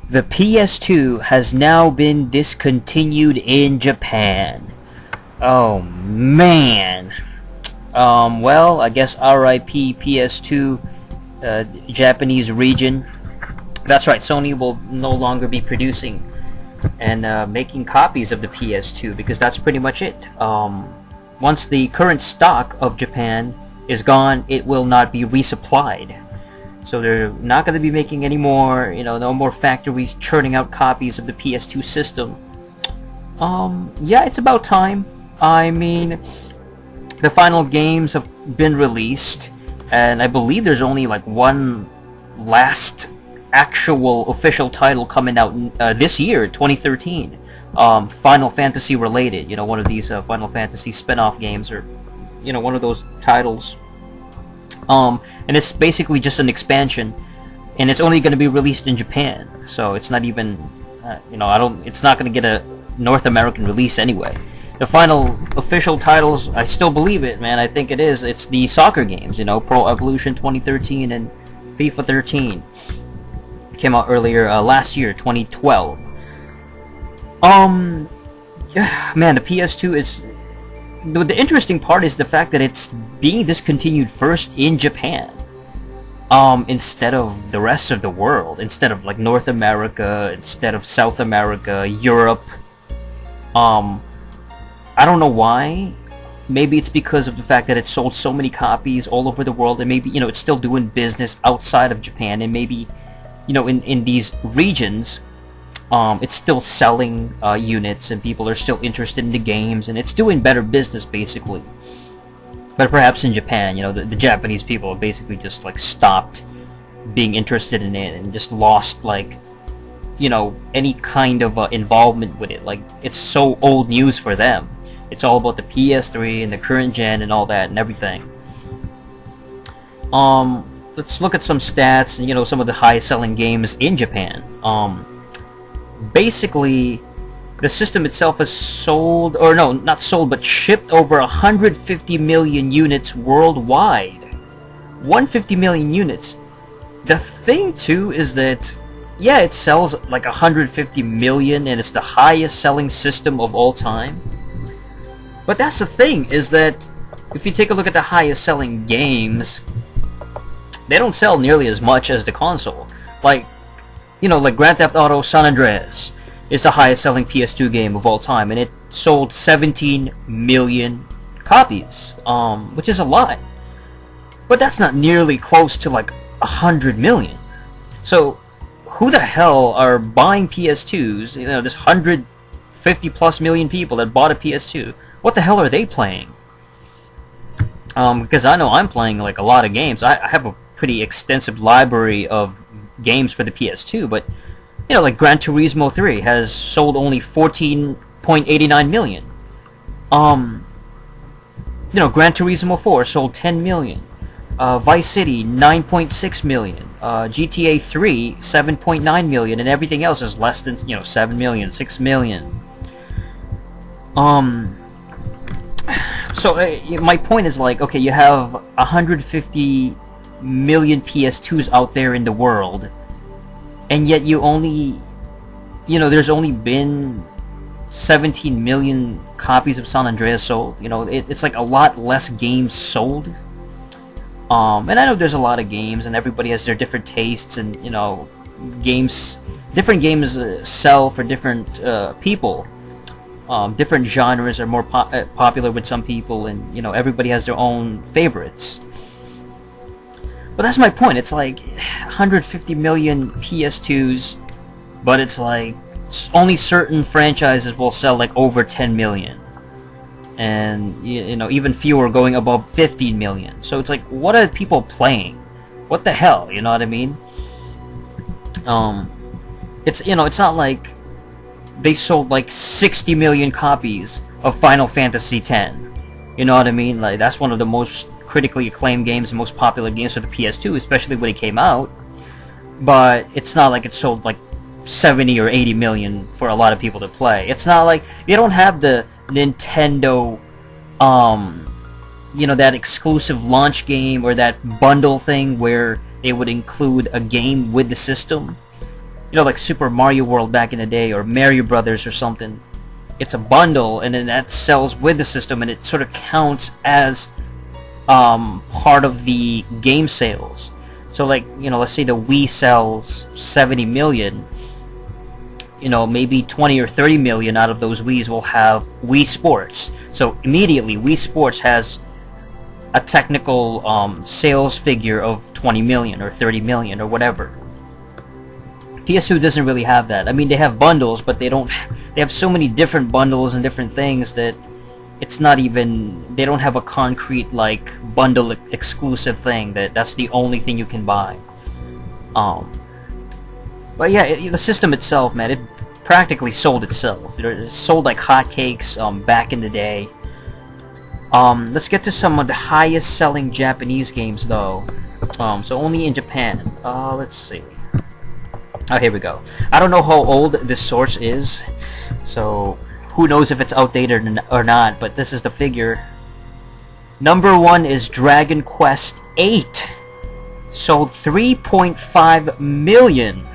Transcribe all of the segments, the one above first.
The PS2 has now been discontinued in Japan. Oh man. Well, I guess R.I.P. PS2 Japanese region. That's right, Sony will no longer be producing and making copies of the PS2 because that's pretty much it. Once the current stock of Japan is gone, it will not be resupplied. So they're not going to be making any more, no more factories churning out copies of the PS2 system. Yeah, it's about time. I mean, the final games have been released, and I believe there's only like one last actual official title coming out this year, 2013. Final Fantasy related, one of these Final Fantasy spin-off games, or one of those titles. And it's basically just an expansion, and it's only going to be released in Japan, so it's not even, it's not going to get a North American release anyway. The final official titles, I still believe it, man. I think it is. It's the soccer games, Pro Evolution 2013 and FIFA 13 came out earlier last year, 2012. Yeah, man, the PS2 is. The interesting part is the fact that it's being discontinued first in Japan, instead of the rest of the world, instead of like North America, instead of South America, Europe. I don't know why. Maybe it's because of the fact that it sold so many copies all over the world, and maybe it's still doing business outside of Japan, and maybe in these regions. It's still selling units, and people are still interested in the games, and it's doing better business, basically. But perhaps in Japan, the Japanese people have basically just, like, stopped being interested in it, and just lost, like, any kind of involvement with it. Like, it's so old news for them. It's all about the PS3 and the current gen and all that and everything. Let's look at some stats and, some of the high-selling games in Japan. Basically, the system itself has sold, or no, not sold, but shipped over 150 million units worldwide. 150 million units. The thing, too, is that, yeah, it sells like 150 million, and it's the highest selling system of all time. But that's the thing, is that if you take a look at the highest selling games, they don't sell nearly as much as the console. Like Grand Theft Auto San Andreas is the highest selling PS2 game of all time, and it sold 17 million copies, which is a lot. But that's not nearly close to like 100 million. So who the hell are buying PS2s? This 150 plus million people that bought a PS2. What the hell are they playing? Because I know I'm playing like a lot of games. I have a pretty extensive library of games for the PS2, but like Gran Turismo 3 has sold only 14.89 million. Gran Turismo 4 sold 10 million. Vice City 9.6 million. GTA 3 7.9 million, and everything else is less than 7 million, 6 million. So my point is, like, okay, you have 150 million PS2s out there in the world, and yet you only, there's only been 17 million copies of San Andreas sold. It's like a lot less games sold. And I know there's a lot of games, and everybody has their different tastes, and different games sell for different people. Different genres are more popular with some people, and everybody has their own favorites. But that's my point. It's like 150 million PS2s, but it's like only certain franchises will sell like over 10 million, and even fewer going above 15 million. So it's like, what are people playing? What the hell? You know what I mean? It's it's not like they sold like 60 million copies of Final Fantasy X. You know what I mean? Like, that's one of the most critically acclaimed games, the most popular games for the PS2, especially when it came out. But it's not like it sold like 70 or 80 million for a lot of people to play. It's not like they don't have the Nintendo, that exclusive launch game or that bundle thing where they would include a game with the system. you know, like Super Mario World back in the day, or Mario Brothers or something. It's a bundle, and then that sells with the system, and it sort of counts as part of the game sales. So, like, you know, let's say the Wii sells 70 million. You know, maybe 20 or 30 million out of those Wiis will have Wii Sports. So immediately, Wii Sports has a technical sales figure of 20 million or 30 million or whatever. PS2 doesn't really have that. I mean, they have bundles, but they don't. They have so many different bundles and different things that it's not even. They don't have a concrete like bundle exclusive thing that's the only thing you can buy. But yeah, the system itself, man, it practically sold itself. It sold like hotcakes back in the day. Let's get to some of the highest selling Japanese games though. So only in Japan. Let's see. Oh, here we go. I don't know how old this source is, so who knows if it's outdated or not, but this is the figure. Number 1 is Dragon Quest VIII. Sold 3.5 million.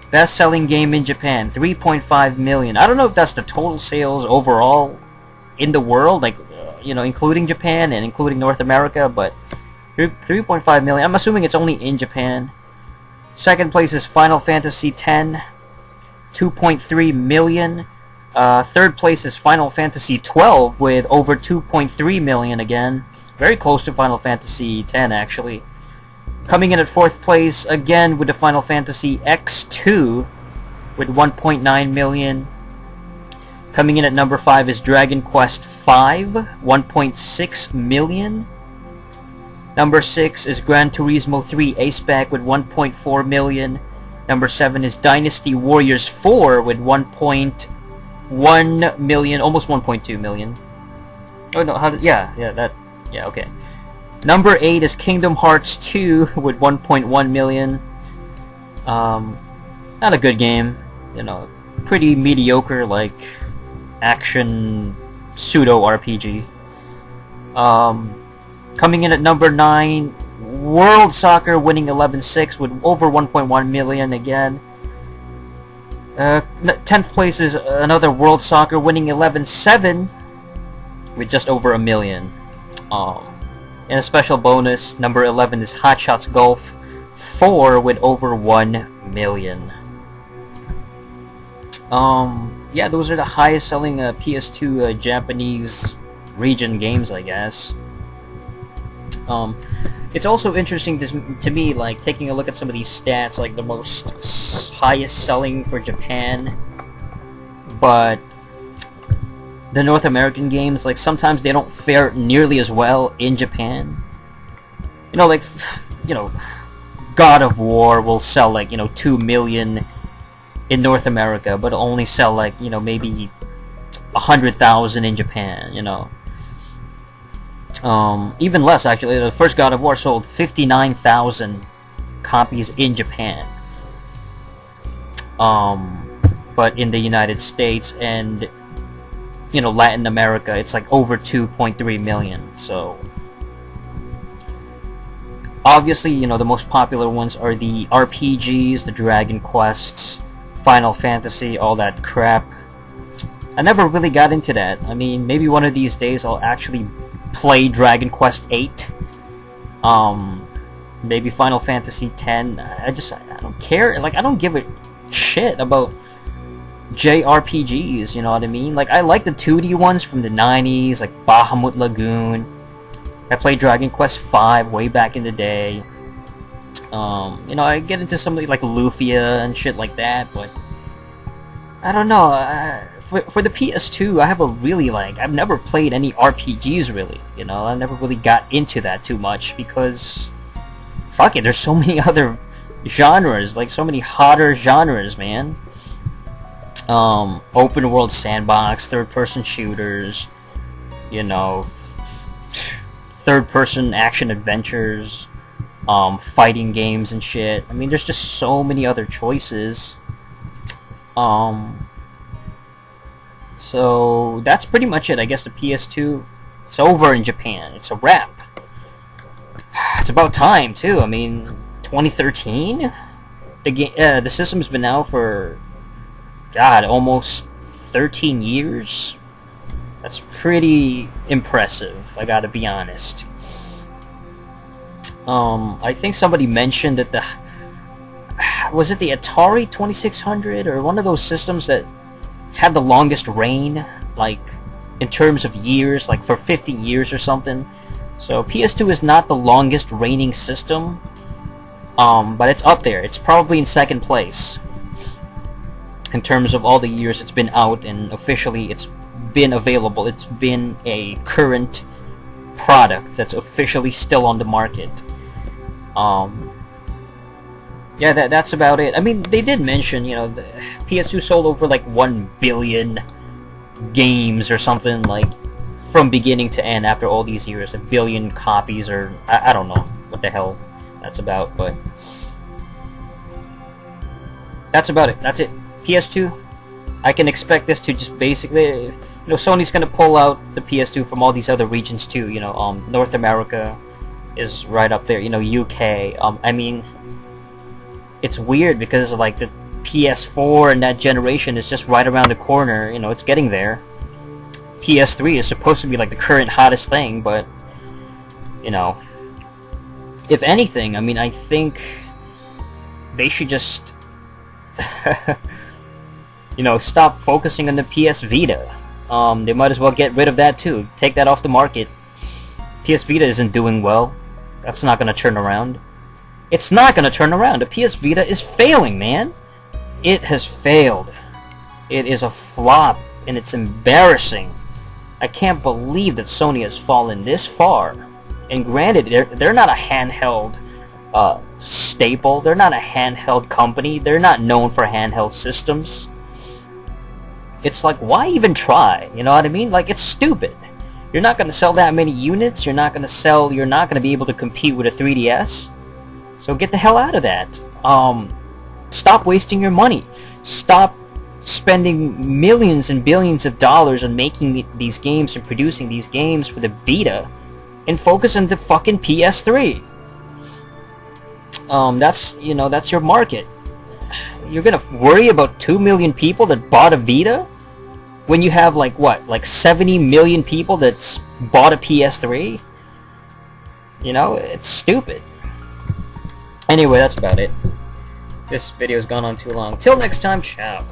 Best-selling game in Japan, 3.5 million. I don't know if that's the total sales overall in the world, like, you know, including Japan and including North America, but 3.5 million. I'm assuming it's only in Japan. Second place is Final Fantasy X, 2.3 million. Third place is Final Fantasy XII with over 2.3 million again. Very close to Final Fantasy X, actually. Coming in at fourth place, again with the Final Fantasy X2 with 1.9 million. Coming in at number 5 is Dragon Quest V, 1.6 million. Number 6 is Gran Turismo 3 Aceback with 1.4 million. Number 7 is Dynasty Warriors 4 with 1.1 million, almost 1.2 million. Oh no, okay. Number 8 is Kingdom Hearts 2 with 1.1 million. Not a good game, you know, pretty mediocre, like action pseudo RPG. Coming in at number 9, World Soccer winning 11-6 with over 1.1 million again. 10th place is another World Soccer winning 11-7 with just over a million. And a special bonus, number 11 is Hot Shots Golf 4 with over 1 million. Yeah, those are the highest selling PS2 Japanese region games, I guess. It's also interesting to me, like, taking a look at some of these stats, like the most highest selling for Japan, but the North American games, like, sometimes they don't fare nearly as well in Japan. You know, like, you know, God of War will sell, like, you know, 2 million in North America, but only sell, like, you know, maybe 100,000 in Japan, you know. Even less, actually. The first God of War sold 59,000 copies in Japan. But in the United States and, you know, Latin America, it's like over 2.3 million. So obviously, you know, the most popular ones are the RPGs, the Dragon Quests, Final Fantasy, all that crap. I never really got into that. I mean, maybe one of these days I'll actually play Dragon Quest VIII. Maybe Final Fantasy X. I don't care. Like, I don't give a shit about JRPGs, you know what I mean? Like, I like the 2D ones from the 90s, like Bahamut Lagoon. I played Dragon Quest V way back in the day. You know, I get into something like Lufia and shit like that, but I don't know. For the PS2, I have a really, like, I've never played any RPGs, really, you know. I never really got into that too much because, fuck it, there's so many other genres, like, so many hotter genres, man. Open world sandbox, third-person shooters, you know, third-person action adventures, fighting games and shit. I mean, there's just so many other choices. So that's pretty much it. I guess the PS2, it's over in Japan. It's a wrap. It's about time too. I mean, 2013. the system's been out for, God, almost 13 years. That's pretty impressive, I gotta be honest. I think somebody mentioned that was it the Atari 2600 or one of those systems that had the longest reign, like in terms of years, like for 50 years or something. So PS2 is not the longest reigning system, but it's up there. It's probably in second place in terms of all the years it's been out and officially it's been available. It's been a current product that's officially still on the market. Yeah, that's about it. I mean, they did mention, you know, the PS2 sold over like 1 billion games or something, like from beginning to end after all these years. 1 billion copies, or I don't know what the hell that's about, but that's about it. That's it. PS2, I can expect this to just basically, you know, Sony's gonna pull out the PS2 from all these other regions too. You know, North America is right up there. You know, UK. I mean, it's weird because like the PS4 and that generation is just right around the corner. You know, it's getting there. PS3 is supposed to be like the current hottest thing, but you know, if anything, I mean, I think they should just you know, stop focusing on the PS Vita. They might as well get rid of that too. Take that off the market. PS Vita isn't doing well. That's not gonna turn around. It's not gonna turn around. The PS Vita is failing, man. It has failed. It is a flop, and it's embarrassing. I can't believe that Sony has fallen this far. And granted, they're not a handheld staple. They're not a handheld company. They're not known for handheld systems. It's like, why even try? You know what I mean? Like, it's stupid. You're not gonna sell that many units. You're not gonna be able to compete with a 3DS. So get the hell out of that. Stop wasting your money. Stop spending millions and billions of dollars on making these games and producing these games for the Vita, and focus on the fucking PS3. That's your market. You're gonna worry about 2 million people that bought a Vita when you have like 70 million people that's bought a PS3? You know, it's stupid. Anyway, that's about it. This video's gone on too long. Till next time, ciao.